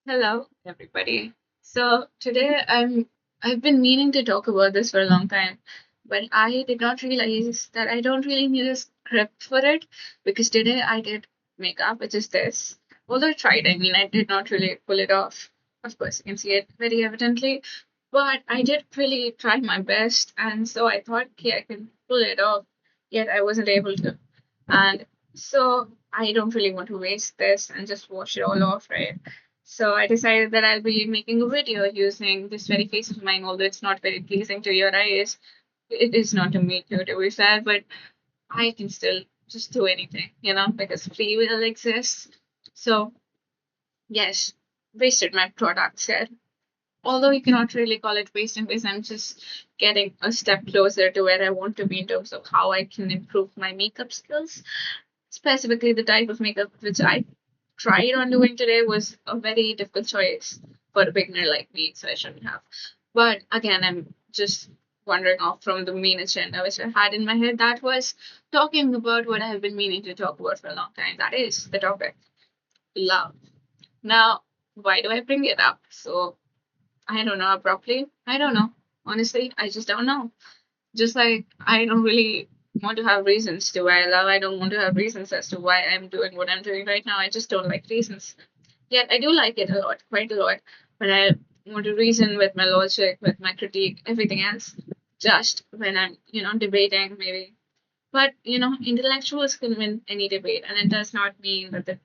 Hello, everybody. So today I've been meaning to talk about this for a long time, but I did not realize that I don't really need a script for it because today I did makeup, which is this. Although I tried, I did not really pull it off. Of course, you can see it very evidently, but I did really try my best, and so I thought, okay, I can pull it off, yet I wasn't able to. And so I don't really want to waste this and just wash it all off, right? So I decided that I'll be making a video using this very face of mine, although it's not very pleasing to your eyes. It is not to me too, to be sad, but I can still just do anything, because free will exists. So yes, wasted my products here. Although you cannot really call it wasting because I'm just getting a step closer to where I want to be in terms of how I can improve my makeup skills. Specifically, the type of makeup which I tried on doing today was a very difficult choice for a beginner like me, so I shouldn't have. But again, I'm just wandering off from the main agenda which I had in my head. That was talking about what I have been meaning to talk about for a long time. That is the topic love. Now, why do I bring it up? So, I don't know abruptly. I don't know. Honestly, I just don't know. Just like I don't really want to have reasons to why I love. I don't want to have reasons as to why I'm doing what I'm doing right now. I just don't like reasons. Yet I do like it a lot, quite a lot. When I want to reason with my logic, with my critique, everything else. Just when I'm, debating maybe. But, intellectuals can win any debate, and it does not mean that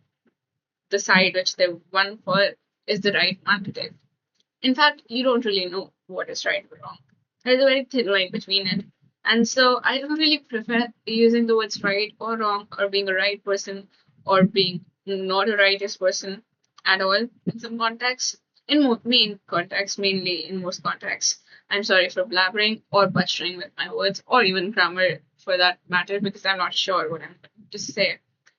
the side which they won for is the right one to take. In fact, you don't really know what is right or wrong. There's a very thin line between it. And so I don't really prefer using the words right or wrong or being a right person or being not a righteous person at all in some contexts. In main contexts, mainly in most contexts. I'm sorry for blabbering or butchering with my words or even grammar for that matter because I'm not sure what I'm going to say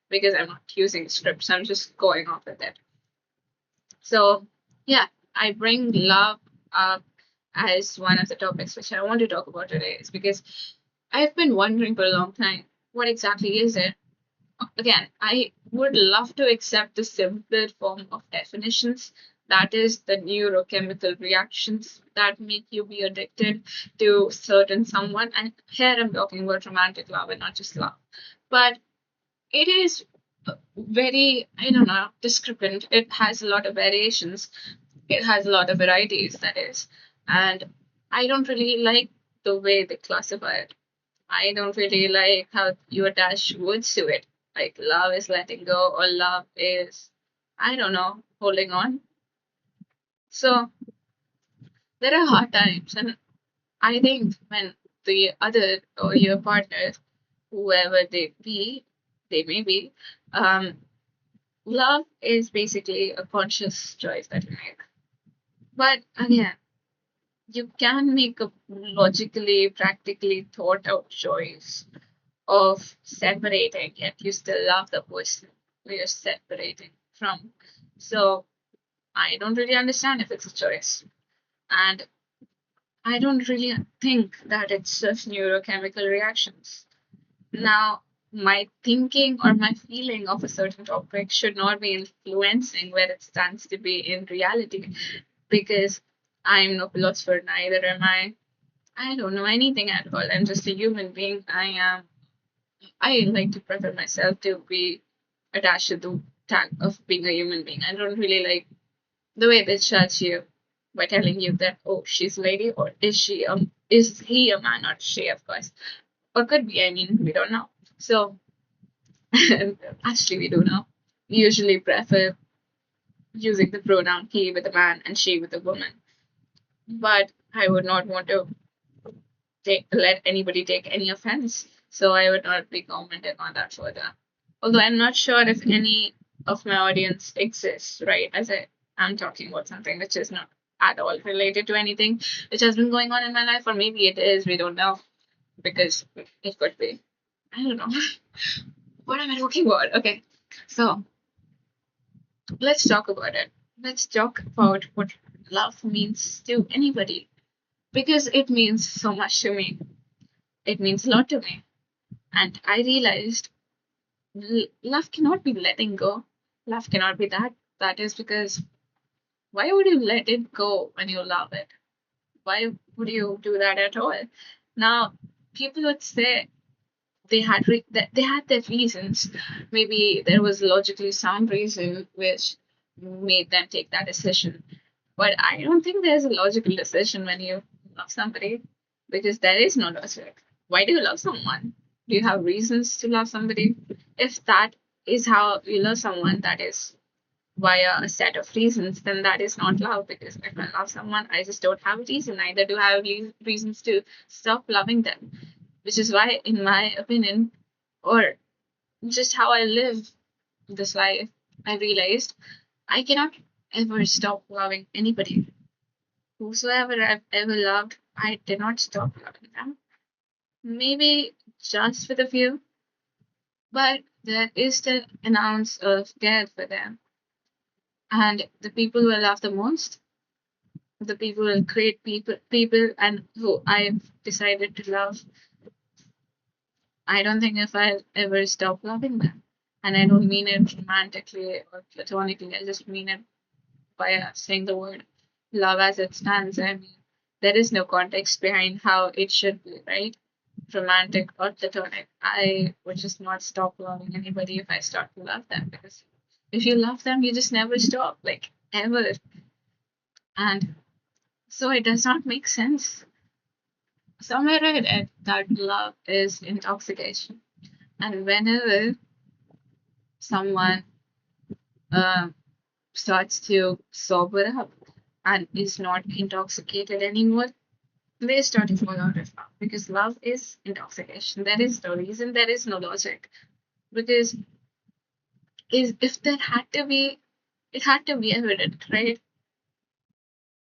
because I'm not using scripts. I'm just going off with it. So, yeah, I bring love up as one of the topics which I want to talk about today, is because I've been wondering for a long time what exactly is it? Again, I would love to accept the simpler form of definitions. That is the neurochemical reactions that make you be addicted to certain someone. And here I'm talking about romantic love and not just love. But it is very, I don't know, discrepant. It has a lot of variations. It has a lot of varieties, that is. And I don't really like the way they classify it. I don't really like how you attach words to it. Like love is letting go, or love is, I don't know, holding on. So there are hard times. And I think when the other or your partner, whoever they may be, um, love is basically a conscious choice that you make. But again, you can make a logically, practically thought out choice of separating, yet you still love the person who you're separating from. So I don't really understand if it's a choice. And I don't really think that it's just neurochemical reactions. Now, my thinking or my feeling of a certain topic should not be influencing where it stands to be in reality because I'm no philosopher, neither am I. I don't know anything at all. I'm just a human being. I like to prefer myself to be attached to the tag of being a human being. I don't really like the way they judge you by telling you that, oh, she's a lady, or is he a man, or she, of course. Or could be, we don't know. So actually we do know. We usually prefer using the pronoun he with a man and she with a woman. But I would not want to let anybody take any offense. So I would not be commenting on that further. Although I'm not sure if any of my audience exists, right? As I'm talking about something which is not at all related to anything which has been going on in my life, or maybe it is, we don't know, because it could be. I don't know. What am I talking about? Okay, so let's talk about it. Let's talk about what love means to anybody, because it means so much to me. It means a lot to me. And I realized love cannot be letting go. Love cannot be that. That is because Why would you let it go when you love it? Why would you do that at all? Now, people would say that they had their reasons. Maybe there was logically sound reason which made them take that decision. But I don't think there's a logical decision when you love somebody because there is no logic. Why do you love someone? Do you have reasons to love somebody? If that is how you love someone, that is via a set of reasons, then that is not love. Because if I love someone, I just don't have a reason. Neither do I have reasons to stop loving them. Which is why, in my opinion, or just how I live this life, I realized I cannot ever stop loving anybody. Whosoever I've ever loved, I did not stop loving them. Maybe just with a few, but there is still an ounce of care for them. And the people who I love the most, the people who create people and who I've decided to love, I don't think if I'll ever stop loving them. And I don't mean it romantically or platonically, I just mean it by saying the word love as it stands. I mean, there is no context behind how it should be, right? Romantic or platonic. I would just not stop loving anybody if I start to love them because if you love them, you just never stop, like ever. And so it does not make sense. Somewhere I read that love is intoxication. And whenever someone uh, starts to sober up and is not intoxicated anymore, they start to fall out of love because love is intoxication. There is no reason, there is no logic. Because if there had to be, it had to be evident, right?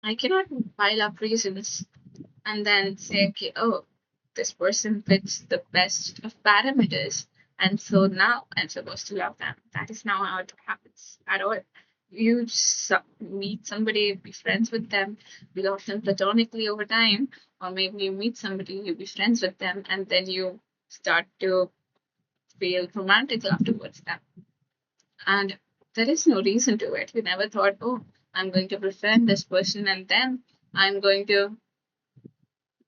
I cannot pile up reasons and then say, okay, oh, this person fits the best of parameters. And so now I'm supposed to love them. That is not how it happens at all. You meet somebody, be friends with them, be often platonically over time, or maybe you meet somebody, you be friends with them, and then you start to feel romantic afterwards them. And there is no reason to it. You never thought, oh, I'm going to befriend this person and then I'm going to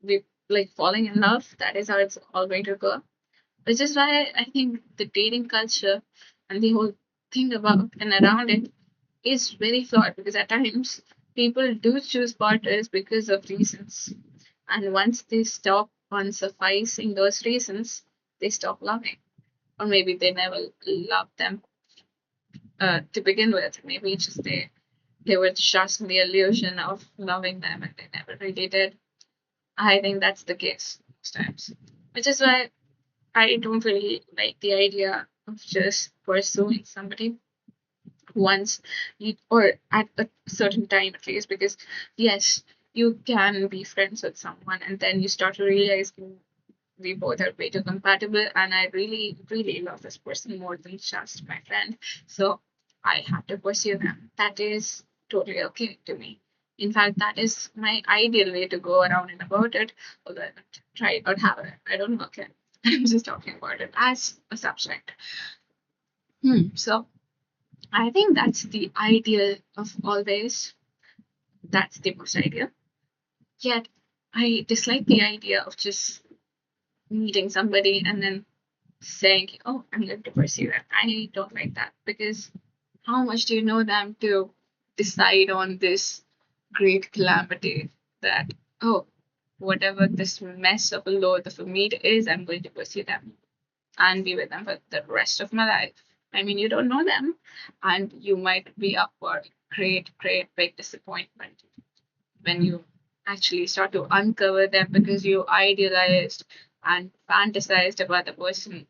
be like falling in love. That is how it's all going to go. Which is why I think the dating culture and the whole thing about and around it is very flawed because at times people do choose partners because of reasons. And once they stop on sufficing those reasons, they stop loving. Or maybe they never loved them to begin with. Maybe it's just they were just in the illusion of loving them and they never really did. I think that's the case most times. Which is why I don't really like the idea of just pursuing somebody once you or at a certain time at least because yes, you can be friends with someone and then you start to realize we both are way too compatible and I really, really love this person more than just my friend. So I have to pursue them. That is totally okay to me. In fact, that is my ideal way to go around and about it, although I haven't tried or have it. I don't know. Okay. I'm just talking about it as a subject. So I think that's the ideal of always. That's the most ideal. Yet I dislike the idea of just meeting somebody and then saying, oh, I'm going to pursue it. I don't like that because how much do you know them to decide on this great calamity that, oh, whatever this mess of a load of a meat is, I'm going to pursue them and be with them for the rest of my life. I mean, you don't know them and you might be up for great, great big disappointment when you actually start to uncover them because you idealized and fantasized about the person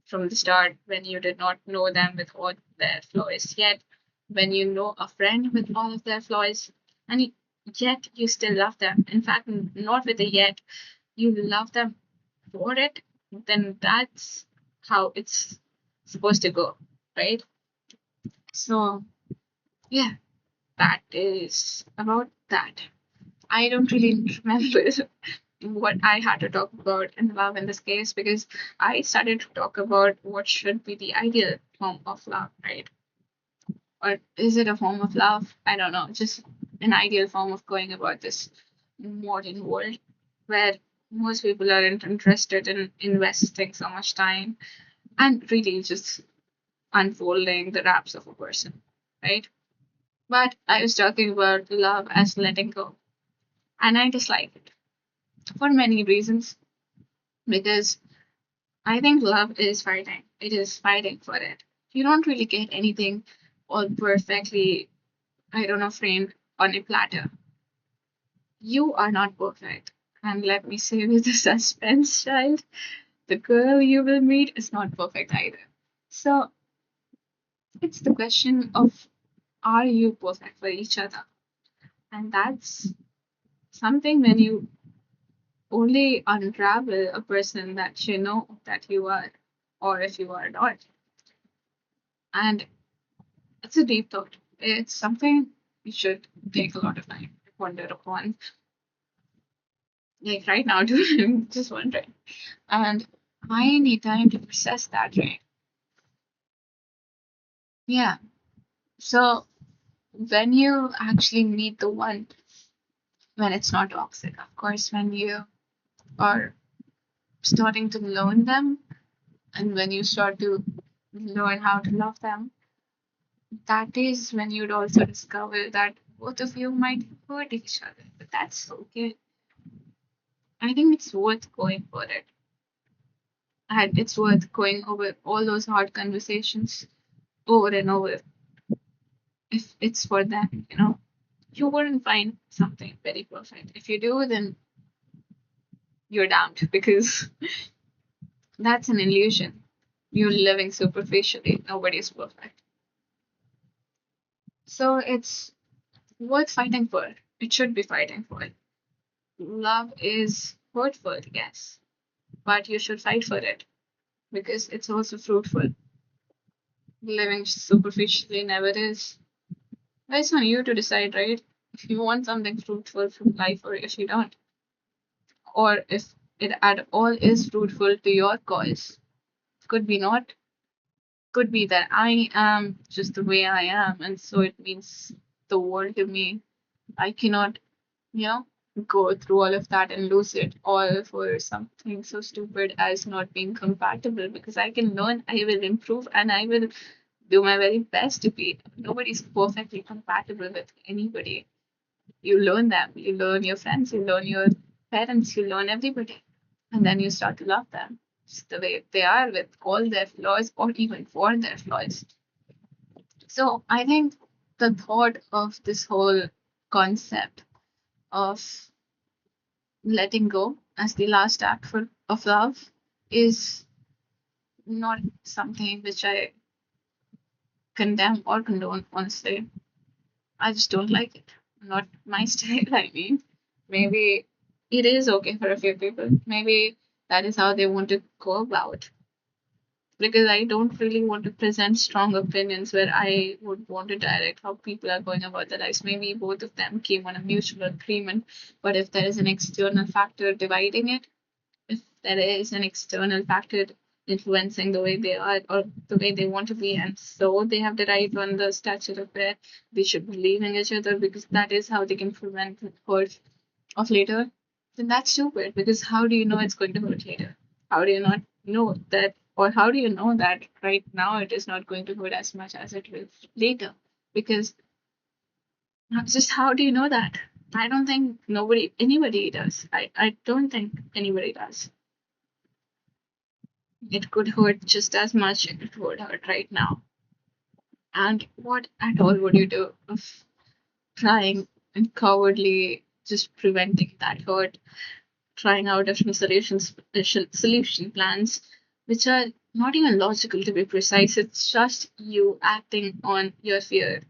from the start when you did not know them with all their flaws. Yet, when you know a friend with all of their flaws, and yet you still love them. In fact, not with a yet, you love them for it, then that's how it's supposed to go, right? So, yeah, that is about that. I don't really remember what I had to talk about in love in this case because I started to talk about what should be the ideal form of love, right? Or is it a form of love? I don't know. Just an ideal form of going about this modern world where most people aren't interested in investing so much time and really just unfolding the wraps of a person, right? But I was talking about love as letting go, and I dislike it for many reasons because I think love is fighting. It is fighting for it. You don't really get anything all perfectly, I don't know, framed on a platter. You are not perfect. And let me say with the suspense, child, the girl you will meet is not perfect either. So it's the question of, are you perfect for each other? And that's something when you only unravel a person that you know that you are, or if you are not. And it's a deep thought. It's something you should take a lot of time to ponder upon. Like right now, too, I'm just wondering. And I need time to process that, right? Yeah. So when you actually meet the one, when it's not toxic, of course, when you are starting to learn them and when you start to learn how to love them, that is when you'd also discover that both of you might hurt each other. But that's okay. I think it's worth going for it. And it's worth going over all those hard conversations over and over if it's for them, you know. You wouldn't find something very perfect. If you do, then you're damned because that's an illusion. You're living superficially. Nobody's perfect. So it's worth fighting for. It should be fighting for. Love is hurtful, yes, but you should fight for it because it's also fruitful. Living superficially never is. It's on you to decide, right? If you want something fruitful from life or if you don't, or if it at all is fruitful to your cause. Could be not. Could be that I am just the way I am, and so it means the world to me. I cannot, you know, go through all of that and lose it all for something so stupid as not being compatible because I can learn, I will improve, and I will do my very best to be. Nobody's perfectly compatible with anybody. You learn them, you learn your friends, you learn your parents, you learn everybody, and then you start to love them just the way they are with all their flaws or even for their flaws. So I think the thought of this whole concept of letting go as the last act of love is not something which I condemn or condone, honestly. I just don't like it. Not my style, I mean. Maybe it is okay for a few people. Maybe that is how they want to go about. Because I don't really want to present strong opinions where I would want to direct how people are going about their lives. Maybe both of them came on a mutual agreement, but if there is an external factor dividing it, if there is an external factor influencing the way they are or the way they want to be, and so they have derived on the stature of where they should be leaving each other because that is how they can prevent hurt of later, then that's stupid because how do you know it's going to hurt later? How do you not know that, or how do you know that right now it is not going to hurt as much as it will later? Because just how do you know that? I don't think anybody does. I don't think anybody does. It could hurt just as much as it would hurt right now. And what at all would you do of trying and cowardly just preventing that hurt, trying out different solution plans, which are not even logical to be precise. It's just you acting on your fear.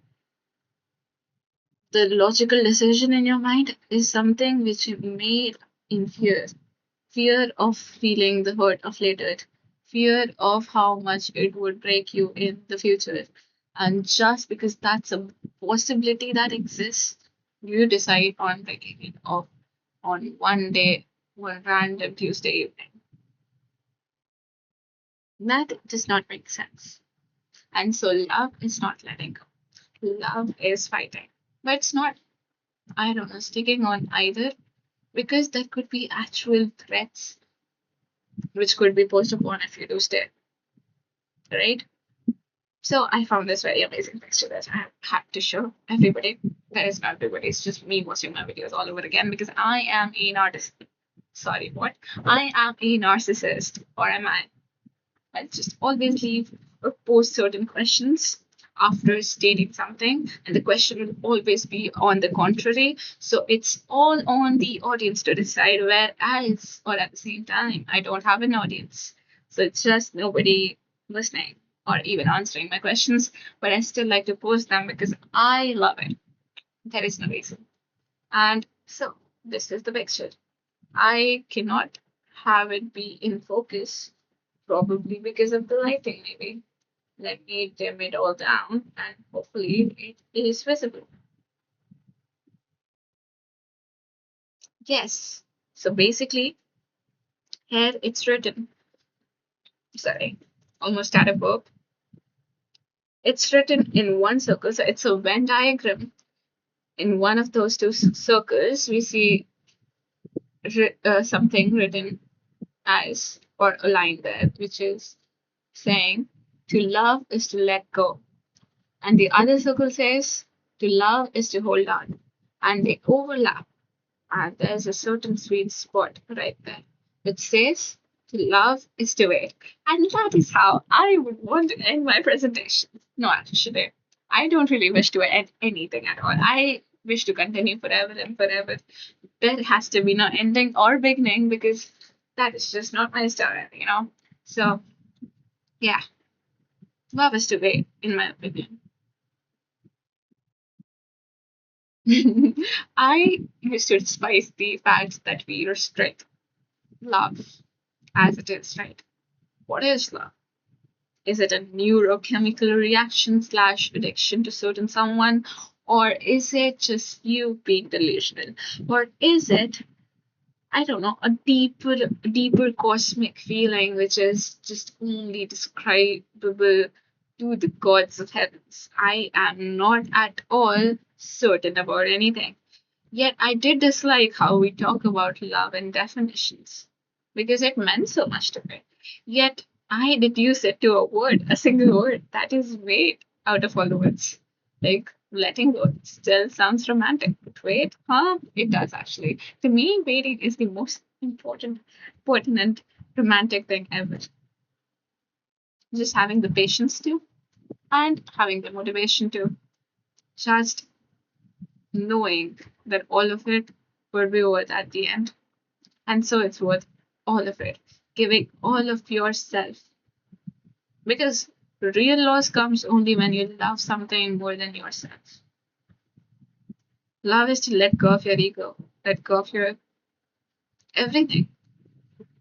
The logical decision in your mind is something which you made in fear. Fear of feeling the hurt of later, fear of how much it would break you in the future. And just because that's a possibility that exists, you decide on breaking it off on one day, one random Tuesday evening. That does not make sense. And so love is not letting go. love is fighting. But it's not, I don't know, sticking on either, because there could be actual threats which could be posed upon if you do stay, right? So I found this very amazing picture that I had to show everybody. That is not everybody, it's just me watching my videos all over again because I am a narcissist. Sorry, what? I am a narcissist, or am I? I just always leave or post certain questions after stating something, and the question will always be on the contrary. So it's all on the audience to decide, whereas, or at the same time, I don't have an audience. So it's just nobody listening or even answering my questions, but I still like to post them because I love it. There is no reason. And so this is the picture. I cannot have it be in focus, probably because of the lighting, maybe. Let me dim it all down and hopefully it is visible. Yes. So basically, here it's written. Sorry, almost out of verb. It's written in one circle, so it's a Venn diagram. In one of those two circles, we see something written as, or a line there, which is saying, to love is to let go. And the other circle says, to love is to hold on. And they overlap. And there's a certain sweet spot right there, which says, to love is to wait. And that is how I would want to end my presentation. No, actually, I don't really wish to end anything at all. I wish to continue forever and forever. There has to be no ending or beginning because that is just not my style. So, yeah, love is to wait, in my opinion. I used to despise the fact that we restrict love as it is, right? What is love? Is it a neurochemical reaction slash addiction to certain someone? Or is it just you being delusional? Or is it, I don't know, a deeper cosmic feeling which is just only describable to the gods of heavens? I am not at all certain about anything. Yet I did dislike how we talk about love and definitions because it meant so much to me. Yet I deduce it to a word, a single word that is wait out of all the words. Like letting go still sounds romantic, but wait, huh? It does actually. To me, waiting is the most important, pertinent, romantic thing ever. Just having the patience to and having the motivation to. Just knowing that all of it will be worth at the end. And so it's worth all of it, giving all of yourself. Because real loss comes only when you love something more than yourself. Love is to let go of your ego, let go of your everything.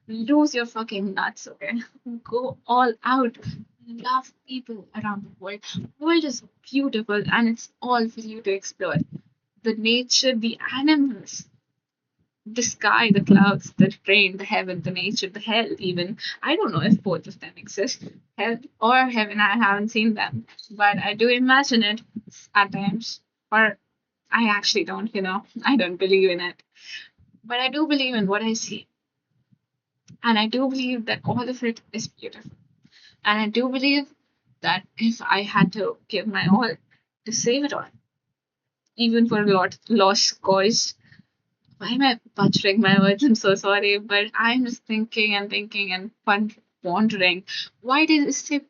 Lose your fucking nuts, okay? Go all out. Love people around the world. The world is beautiful and it's all for you to explore. The nature, the animals, the sky, the clouds, the rain, the heaven, the nature, the hell, even. I don't know if both of them exist. Hell or heaven, I haven't seen them. But I do imagine it at times. Or I actually don't. I don't believe in it. But I do believe in what I see. And I do believe that all of it is beautiful. And I do believe that if I had to give my all to save it all, even for a lot lost cause, why am I butchering my words? I'm so sorry, but I'm just thinking and thinking and pondering. Why did it say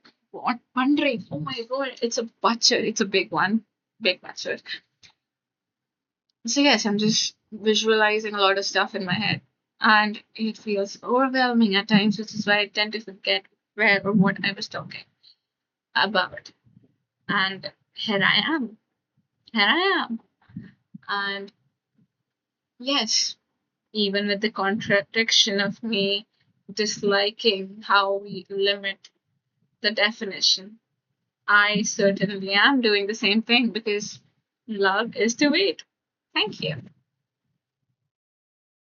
pondering? Oh my god, it's a butcher. It's a big one, big butcher. So yes, I'm just visualizing a lot of stuff in my head, and it feels overwhelming at times, which is why I tend to forget where or what I was talking about. And here I am. Here I am. And yes, even with the contradiction of me disliking how we limit the definition, I certainly am doing the same thing because love is to wait. Thank you.